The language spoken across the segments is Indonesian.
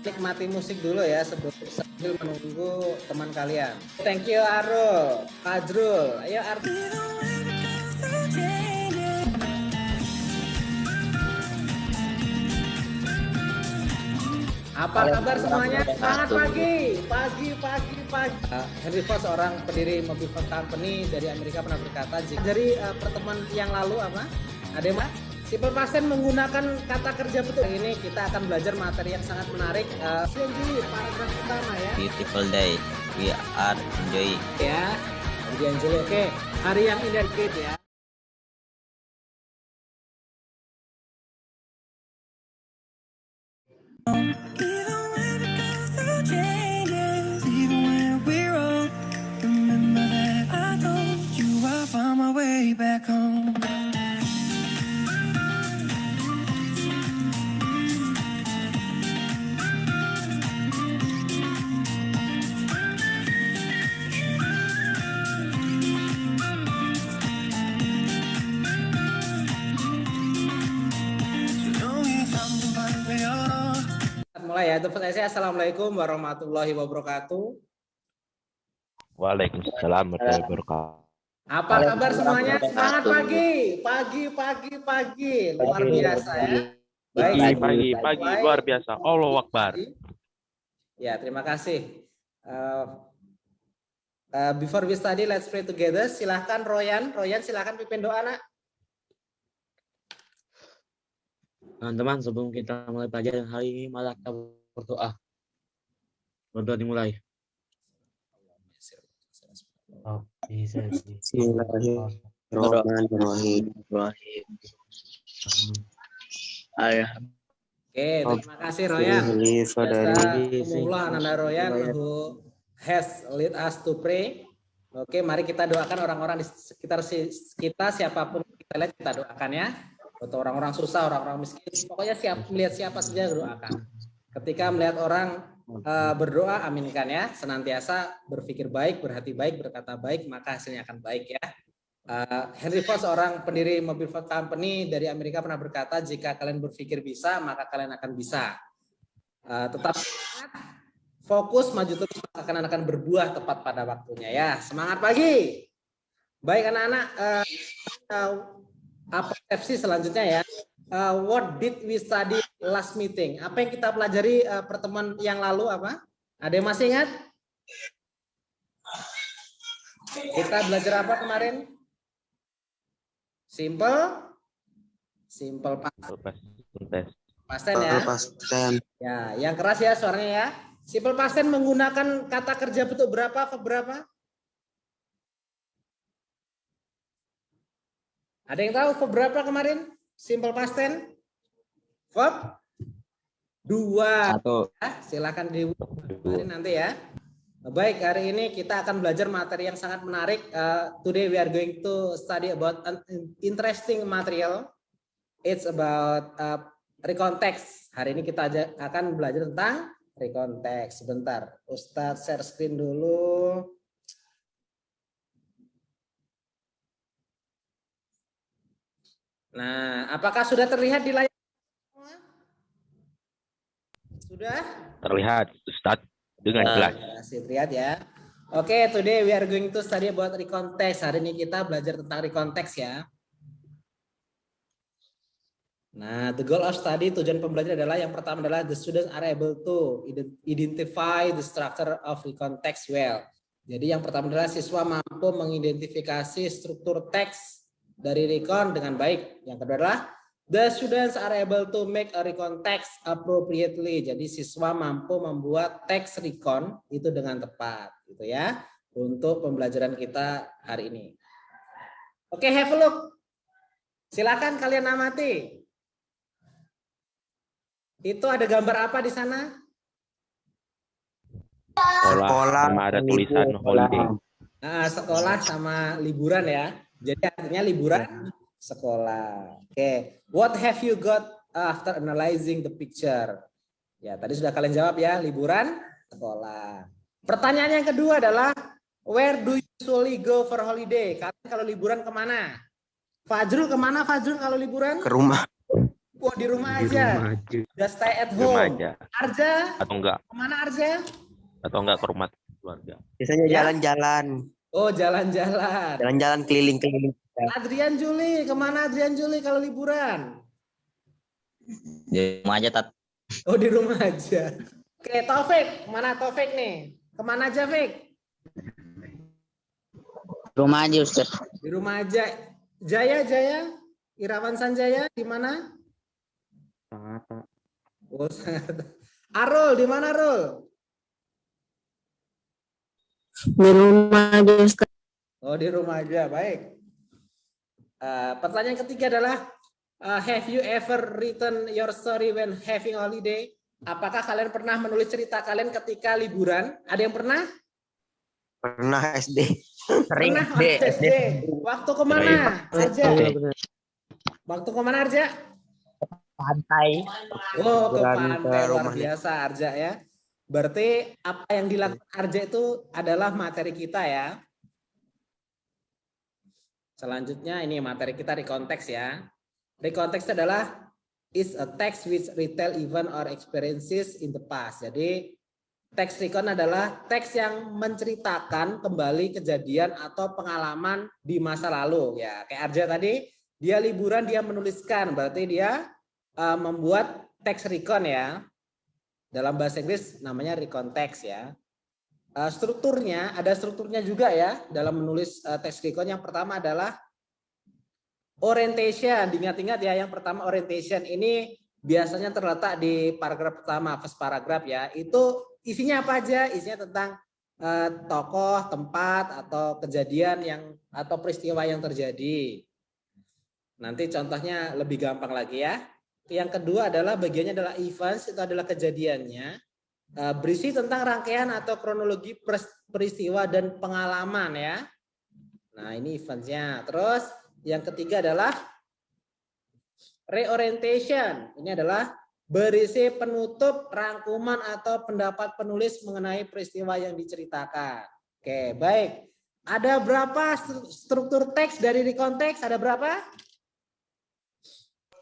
Nikmati musik dulu ya sambil menunggu teman kalian. Thank you Arul, Fajrul. Ayo Arul. Apa kabar semuanya? Selamat pagi. Henry Ford, seorang pendiri Mobile Phone Company dari Amerika, pernah berkata, dari pertemuan yang lalu ada yang simple past tense menggunakan kata kerja betul. Ini kita akan belajar materi yang sangat menarik. Paragraf pertama ya. Beautiful day, we are enjoying. Ya, enjoy. Oke, hari yang indah ya. Mulai ya, saya assalamualaikum warahmatullahi wabarakatuh. Waalaikumsalam warahmatullahi wabarakatuh. Apa kabar semuanya? Semangat pagi, luar biasa ya. Baik, pagi luar biasa. Allahu Akbar. Ya, terima kasih. Before we study, let's pray together. Silahkan Royan silahkan pimpin doa nak. Teman-teman, sebelum kita mulai pelajaran hari ini, malah kita berdoa. Berdoa dimulai. Bismillahirrahmanirrahim. Oke, terima kasih Royan. Alhamdulillah Ananda Royan who has lead us to pray. Oke, mari kita doakan orang-orang di sekitar kita, siapapun kita lihat kita doakan ya. Untuk orang-orang susah, orang-orang miskin, pokoknya melihat siapa saja doakan. Ketika melihat orang berdoa, aminkan ya. Senantiasa berpikir baik, berhati baik, berkata baik, maka hasilnya akan baik ya. Henry Ford, seorang pendiri Mobile Phone Company dari Amerika, pernah berkata, jika kalian berpikir bisa, maka kalian akan bisa. Tetap fokus, maju terus, maka kalian akan berbuah tepat pada waktunya ya. Semangat pagi. Baik anak-anak, apa persepsi selanjutnya ya? What did we study last meeting? Apa yang kita pelajari pertemuan yang lalu apa? Ada yang masih ingat? Kita belajar apa kemarin? Simple past tense ya. Ya, yang keras ya suaranya ya. Simple past tense menggunakan kata kerja bentuk berapa? Ada yang tahu verb berapa kemarin? Simple past tense? Verb 2. Ya, silakan dibuat nanti ya. Baik, hari ini kita akan belajar materi yang sangat menarik. Today we are going to study about an interesting material. It's about recontext. Hari ini kita akan belajar tentang recontext. Sebentar, Ustadz share screen dulu. Nah, apakah sudah terlihat di layar? Sudah? Terlihat Ustadz dengan jelas. Terlihat ya. Oke, today we are going to study about recontext. Hari ini kita belajar tentang recontext ya. Nah, the goal of study, tujuan pembelajaran adalah yang pertama adalah the students are able to identify the structure of recontext well. Jadi yang pertama adalah siswa mampu mengidentifikasi struktur teks dari recon dengan baik. Yang kedua adalah the students are able to make a recon text appropriately. Jadi siswa mampu membuat teks recon itu dengan tepat, gitu ya, untuk pembelajaran kita hari ini. Oke, have a look. Silakan kalian amati. Itu ada gambar apa di sana? Sekolah sama ada tulisan holiday. Nah, sekolah sama liburan ya. Jadi artinya liburan sekolah. Oke, what have you got after analyzing the picture? Ya, tadi sudah kalian jawab ya, liburan sekolah. Pertanyaan yang kedua adalah where do you usually go for holiday? Kalian kalau liburan kemana? Fajrul kemana Fajrul kalau liburan? Ke rumah. Oh, di rumah Di aja. rumah aja. Udah stay at Di rumah home. aja. Arja, Atau enggak? kemana Arja? Atau enggak ke rumah keluarga. Biasanya Ya? jalan-jalan. Oh, jalan-jalan. Jalan-jalan keliling-keliling. Adrian Juli, kemana Adrian Juli kalau liburan? Di rumah aja, Tat. Oh, di rumah aja. Oke, Taufik, mana Taufik nih? Kemana aja, Fik? Rumah aja Ustaz. Di rumah aja. Jaya, Irawan Sanjaya di mana? Sangat. Oh, sangat. Arul, di mana Arul? Di rumah aja Ustaz. Oh, di rumah aja, baik. Pertanyaan ketiga adalah, have you ever written your story when having holiday? Apakah kalian pernah menulis cerita kalian ketika liburan? Ada yang pernah? Pernah SD. Pernah SD. Waktu kemana? Arja. Waktu kemana Arja? Pantai. Oh, ke Liburan pantai, ke luar rumahnya. biasa Arja ya. Berarti apa yang dilakukan Arja itu adalah materi kita ya. Selanjutnya ini materi kita rekonteks ya. Rekonteks adalah is a text which retell event or experiences in the past. Jadi teks recon adalah teks yang menceritakan kembali kejadian atau pengalaman di masa lalu ya. Kayak Arja tadi, dia liburan dia menuliskan, berarti dia membuat teks recon ya. Dalam bahasa Inggris namanya recontext ya. Strukturnya, ada strukturnya juga ya dalam menulis teks recon. Yang pertama adalah orientation. Diingat-ingat ya, yang pertama orientation ini biasanya terletak di paragraf pertama, first paragraph ya. Itu isinya apa aja? Isinya tentang tokoh, tempat, atau kejadian yang atau peristiwa yang terjadi. Nanti contohnya lebih gampang lagi ya. Yang kedua adalah bagiannya adalah events, itu adalah kejadiannya. Berisi tentang rangkaian atau kronologi peristiwa dan pengalaman ya. Nah ini eventsnya. Terus yang ketiga adalah reorientation. Ini adalah berisi penutup, rangkuman atau pendapat penulis mengenai peristiwa yang diceritakan. Oke, baik. Ada berapa struktur teks dari rekonteks? Ada berapa?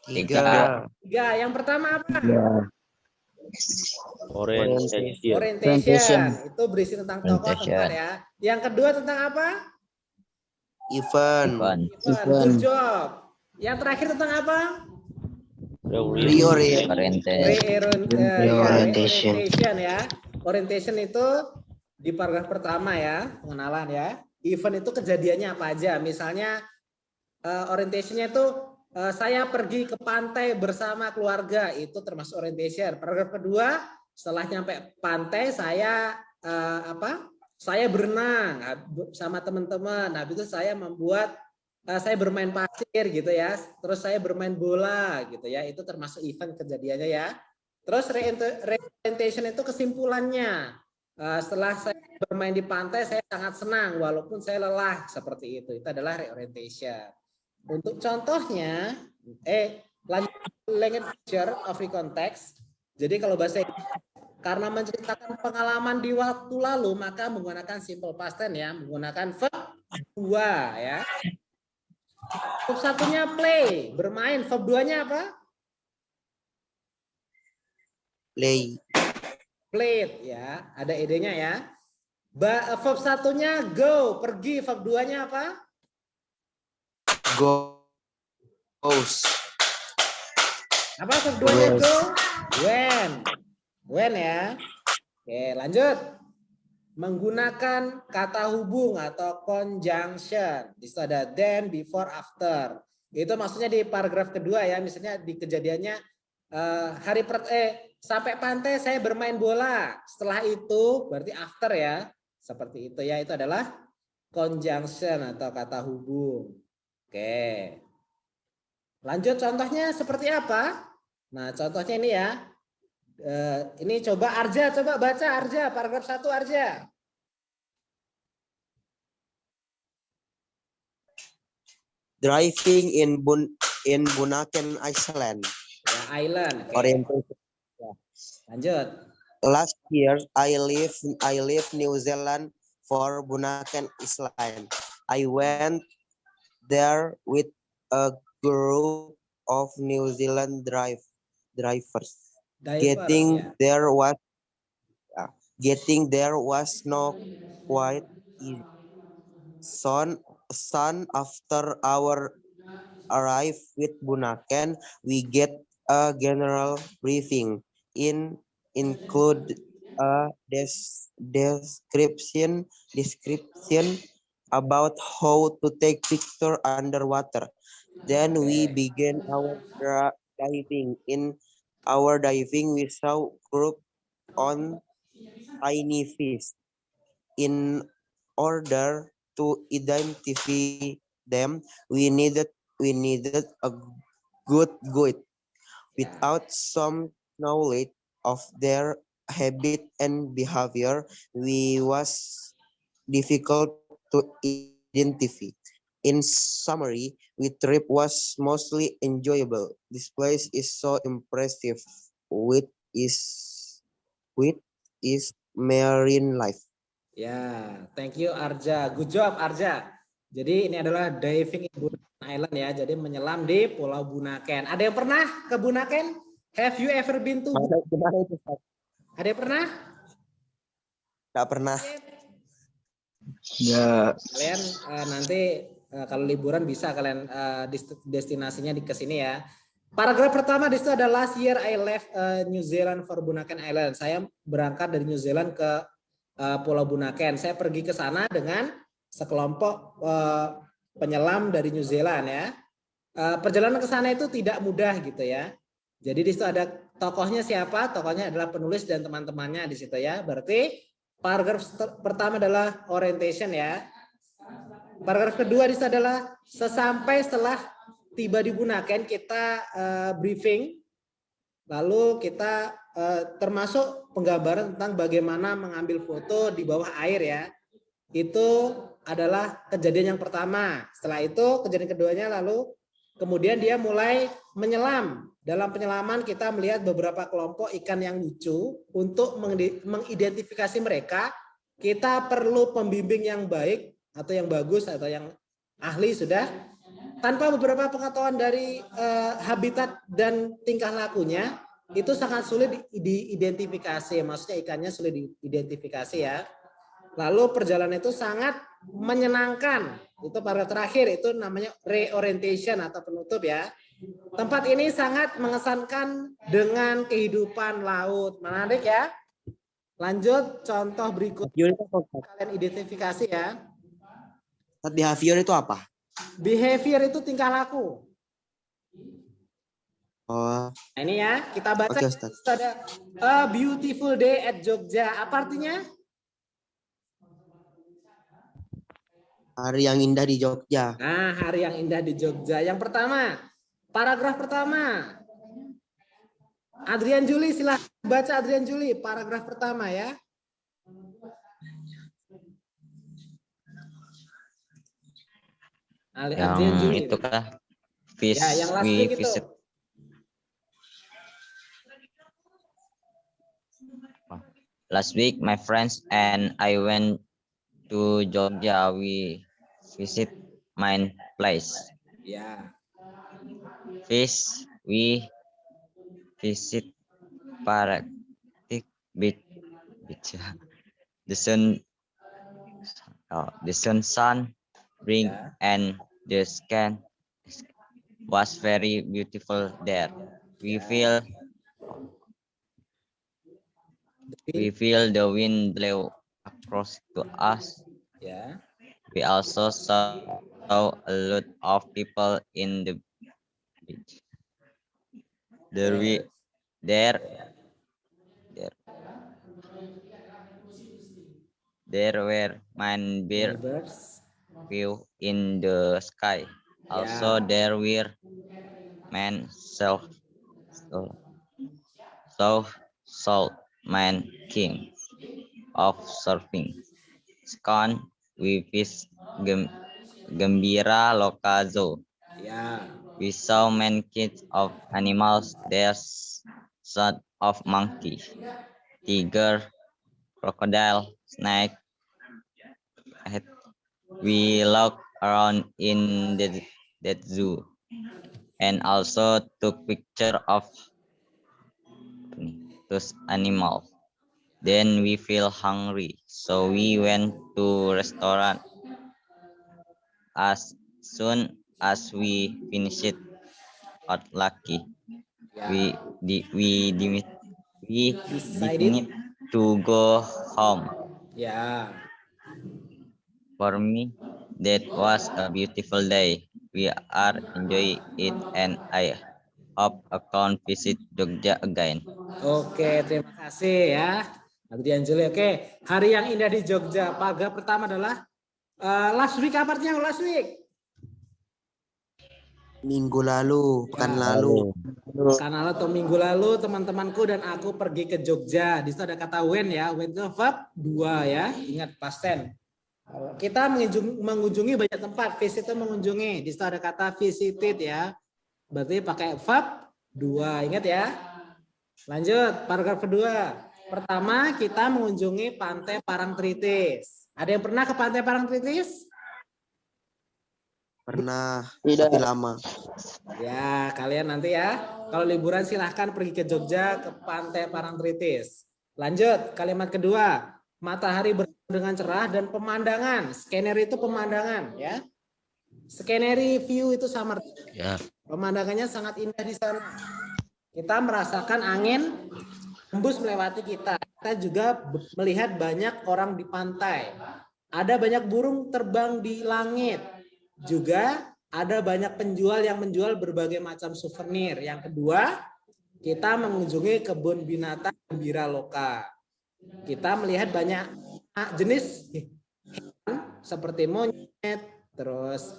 3. 3. Yang pertama apa? Orientation. Itu berisi tentang tokoh, tempat ya. Yang kedua tentang apa? Event. Good job. Yang terakhir tentang apa? Reorientation ya. Orientation itu di paragraf pertama ya, pengenalan ya. Event itu kejadiannya apa aja. Misalnya orientationnya itu saya pergi ke pantai bersama keluarga, itu termasuk orientation. Paragraf kedua, setelah nyampe pantai saya saya berenang sama teman-teman. Habis itu saya saya bermain pasir gitu ya. Terus saya bermain bola gitu ya. Itu termasuk event kejadiannya ya. Terus reorientation itu kesimpulannya. Setelah saya bermain di pantai saya sangat senang walaupun saya lelah, seperti itu. Itu adalah reorientation. Untuk contohnya, language feature of recontext. Jadi kalau bahasa karena menceritakan pengalaman di waktu lalu, maka menggunakan simple past tense ya, menggunakan verb 2 ya. Verb satunya play, bermain. Verb 2-nya apa? Play. Played ya, ada ed-nya ya. Verb satunya go, pergi. Verb 2-nya apa? Goes. Apa verb 2-nya go? When ya. Oke, lanjut. Menggunakan kata hubung atau conjunction. Di situ ada then, before, after. Itu maksudnya di paragraf kedua ya. Misalnya di kejadiannya sampai pantai saya bermain bola. Setelah itu berarti after ya. Seperti itu ya. Itu adalah conjunction atau kata hubung. Oke. Lanjut contohnya seperti apa? Nah, contohnya ini ya. Ini coba Arja, coba baca Arja, paragraf 1 Arja. Driving in Bunaken Island. Ya, island. Okay. Orientation. Lanjut. Last year I live New Zealand for Bunaken Island. I went there with a group of New Zealand drivers. Divers, Getting ya. there was no quite easy. Soon after our arrive with Bunaken, we get a general briefing include a description about how to take picture underwater. Then we began our diving. In our diving, we saw group on tiny fish. In order to identify them, we needed a good guide. Without some knowledge of their habit and behavior, we was difficult to identify. In summary, we trip was mostly enjoyable. This place is so impressive with its marine life. Ya, thank you Arja. Good job Arja. Jadi ini adalah diving in Bunaken Island ya. Jadi menyelam di Pulau Bunaken. Ada yang pernah ke Bunaken? Have you ever been to Bunaken? Ada yang pernah? Nggak pernah. Ya. Kalian nanti kalau liburan bisa kalian destinasinya ke sini ya. Paragraf pertama di situ ada last year I left New Zealand for Bunaken Island. Saya berangkat dari New Zealand ke Pulau Bunaken. Saya pergi ke sana dengan sekelompok penyelam dari New Zealand ya. Perjalanan ke sana itu tidak mudah gitu ya. Jadi di situ ada tokohnya siapa? Tokohnya adalah penulis dan teman-temannya di situ ya. Berarti paragraf pertama adalah orientation ya. Paragraf kedua di situ adalah setelah tiba di Bunaken kita briefing. Lalu kita termasuk penggambaran tentang bagaimana mengambil foto di bawah air ya. Itu adalah kejadian yang pertama. Setelah itu kejadian keduanya lalu kemudian dia mulai menyelam. Dalam penyelaman kita melihat beberapa kelompok ikan yang lucu. Untuk mengidentifikasi mereka, kita perlu pembimbing yang baik atau yang bagus atau yang ahli sudah. Tanpa beberapa pengetahuan dari habitat dan tingkah lakunya, itu sangat sulit diidentifikasi. Maksudnya ikannya sulit diidentifikasi ya. Lalu perjalanan itu sangat menyenangkan. Itu paragraf terakhir, itu namanya reorientation atau penutup ya. Tempat ini sangat mengesankan dengan kehidupan laut. Menarik ya. Lanjut contoh berikut. Kalian identifikasi ya. Behavior itu apa? Behavior itu tingkah laku. Oh. Nah, ini ya, kita baca. Okay, ada a beautiful day at Jogja. Apa artinya? Hari yang indah di Jogja. Nah, hari yang indah di Jogja. Yang pertama, paragraf pertama. Adrian Juli, silahkan baca Adrian Juli, paragraf pertama ya. Yang itu kah? Fish ya, yang last we week visit. Itu. Last week, my friends and I went to Jogja. We visit my place. Ya. Fish we visit Paratik beach. The sun bring and the sky was very beautiful there. We feel the wind blow across to us. Yeah. We also saw a lot of people in the beach. There were many birds view in the sky. Also, there were men salt man king of surfing. Second, we visit Gembira Loka Zoo. We saw many kinds of animals. There's sort of monkey, tiger, crocodile, snake. We looked around in that zoo. and also took picture of those animals. Then we feel hungry, so we went to restaurant. As soon as we finished got lucky, we decided to go home. Ya. For me, that was a beautiful day. We are enjoying it, and I hope I can visit Jogja again. Oke, terima kasih ya. Adrian Juli. Oke, hari yang indah di Jogja. Paragraf pertama adalah last week, apa artinya last week? Minggu lalu, pekan lalu. Pekan lalu atau minggu lalu teman-temanku dan aku pergi ke Jogja. Di situ ada kata when ya. When itu verb 2 ya. Ingat past tense. Kita mengunjungi banyak tempat. Visit itu mengunjungi. Di situ ada kata visited ya. Berarti pakai verb 2. Ingat ya. Lanjut, paragraf kedua. Pertama, kita mengunjungi Pantai Parangtritis. Ada yang pernah ke Pantai Parangtritis? Pernah, tapi lama. Ya, kalian nanti ya. Kalau liburan silahkan pergi ke Jogja ke Pantai Parangtritis. Lanjut, kalimat kedua. Matahari bersinar dengan cerah dan pemandangan. Scenery itu pemandangan ya. Scenery view itu sama. Ya. Pemandangannya sangat indah di sana. Kita merasakan angin tembus melewati kita. Kita juga melihat banyak orang di pantai. Ada banyak burung terbang di langit. Juga ada banyak penjual yang menjual berbagai macam souvenir. Yang kedua, kita mengunjungi kebun binatang Gembira Loka. Kita melihat banyak jenis hewan seperti monyet, terus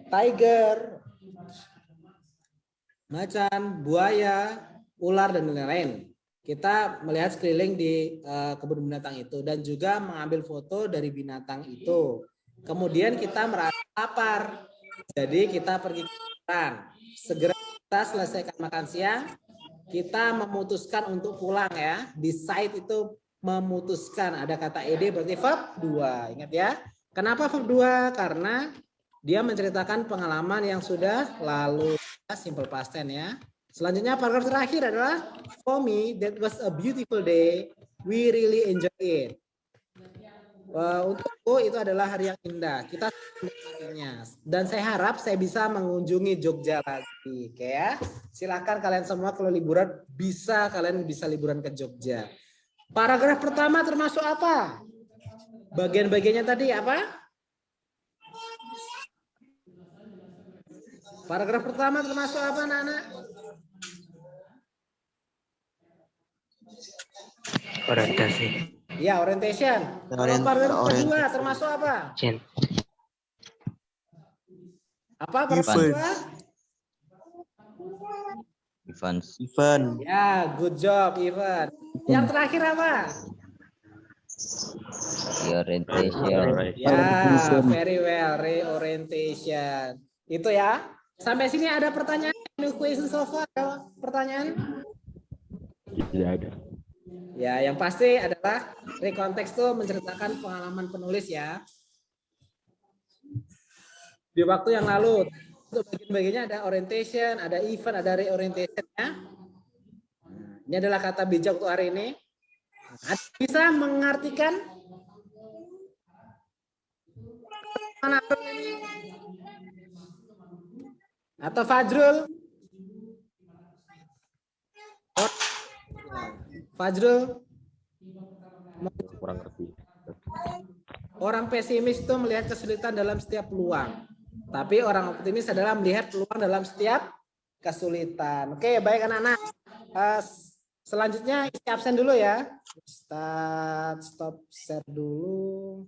tiger, macan, buaya, ular, dan lain-lain. Kita melihat sekeliling di kebun binatang itu dan juga mengambil foto dari binatang itu. Kemudian kita merasa lapar, jadi kita pergi ke restoran. Segera kita selesaikan makan siang, kita memutuskan untuk pulang ya. Decide itu memutuskan, ada kata ed berarti verb 2. Ingat ya. Kenapa verb 2? Karena dia menceritakan pengalaman yang sudah lalu. Simple past tense ya. Selanjutnya paragraf terakhir adalah for me that was a beautiful day. We really enjoy it. Untukku itu adalah hari yang indah. Kita menikmatinya. Dan saya harap saya bisa mengunjungi Jogja lagi. Oke ya. Silakan kalian semua kalau liburan kalian bisa liburan ke Jogja. Paragraf pertama termasuk apa? Bagian-bagiannya tadi apa? Paragraf pertama termasuk apa, anak-anak? Orientasi. Ya, orientation. Kalau paragraf kedua termasuk apa? Apa paragraf kedua? Event. Ya, good job, Ivan. Yang terakhir apa? Reorientation. Ya, very well, reorientation. Itu ya. Sampai sini ada pertanyaan? Any question so far? Ada pertanyaan? Tidak ada. Ya, yang pasti adalah rekonteks itu menceritakan pengalaman penulis ya. Di waktu yang lalu, untuk bagian-bagiannya ada orientation, ada event, ada reorientation ya. Ini adalah kata bijak untuk hari ini. Bisa mengartikan mana ini? Atau Fajrul? Fajrul? Kurang ngerti. Orang pesimis itu melihat kesulitan dalam setiap peluang. Tapi orang optimis adalah melihat peluang dalam setiap kesulitan. Oke, baik anak-anak. Selanjutnya isi absen dulu ya. Stop share dulu.